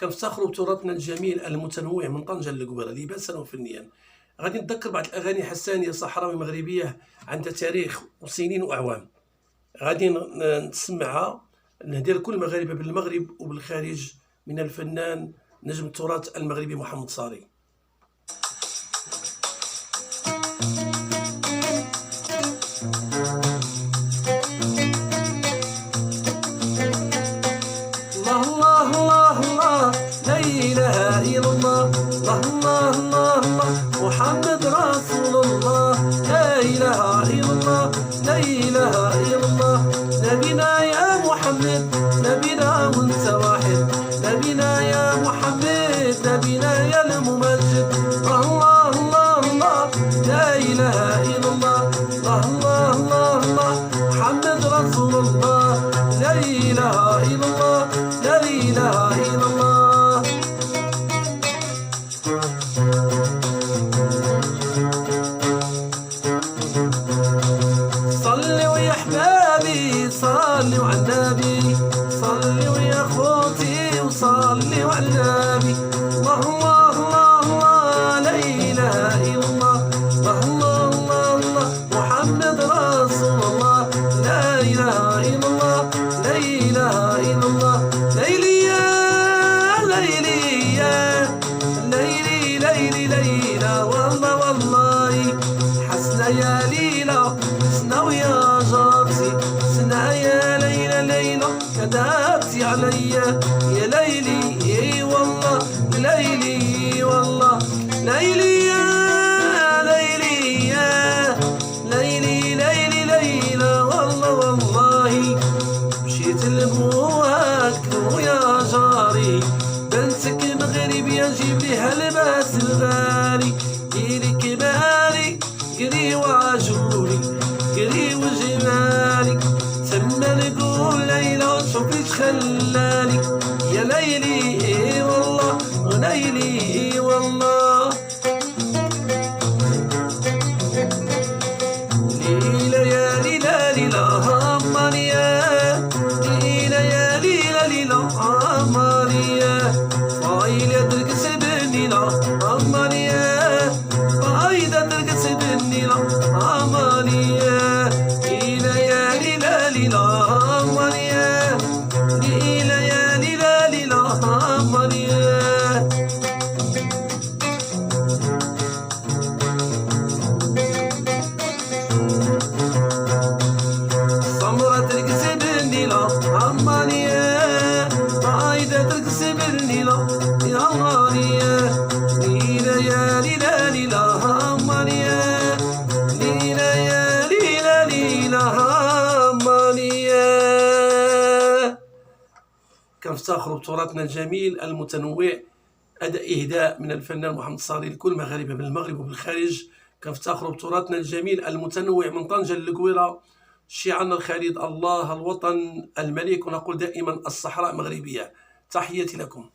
كنفتخروا بتراثنا الجميل المتنوع من طنجة للقويرة لباسا وفنيا. غادي نتذكر بعض الأغاني حسانية صحراوي مغربية عندها تاريخ وسنين وأعوام. غادي نسمعها، نهدي لكل المغاربة بالمغرب وبالخارج من الفنان نجم التراث المغربي محمد صاري. محمد رسول الله، لا إله إلا الله، لا إله إلا الله. نبينا يا محمد، نبينا وانت واحد، نبينا يا محمد، نبينا يا الممجد. الله الله الله، لا إله إلا الله، الله الله الله. محمد رسول الله، لا إله إلا الله، لا إله إلا الله. صلوا يا احبابي، صلوا على النبي، صلوا يا خوتي وصلوا على النبي. الله الله الله الله، لا اله الا الله، الله الله الله. محمد رسول الله، لا اله الا الله، لا اله الا الله. ليلي يا ليلي يا ليلي ليلي ليلى، والله والله حسنا يا ليلى، سنا ويا جارتي، سنا يا ليلى ليلى كذبتي عليا يا ليلي. اي والله ليلي والله ليلي يا ليلي يا ليلي ليلي ليلى، والله والله مشيت لبوك ويا جاري، بنتك مغربية نجيب ليها لباس الغالي، ديري كمالي قري وعجولي قري وجمالي، تما نقول ليلى شوفي خلالي يا ليلي. اي والله ليلي والله ليلى يا ليلى ليلى همانيا، ليلى يا ليلى ليلى همانيا، فايلة ترقص بالنيلة همانيا، فايدة ترقص بالنيلة همانيا. ليلى يا ليلى ليلى همانيا، ليلى يا ليلى ليلى همانيا. سمرة ترقص بالنيلة همانيا، فايدة ترقص بالنيلة يا همانيا. ليلى يا ليلى ليلى همانيا، ليلى يا ليلى ليلى همانيا. كنفتخروا بتراثنا الجميل المتنوع. إهداء من الفنان محمد صاري لكل المغاربة بالمغرب وبالخارج. كنفتخروا بتراثنا الجميل المتنوع من طنجة للقويرة. شعارنا الخالد الله الوطن الملك، ونقول دائما الصحراء مغربية. تحياتي لكم.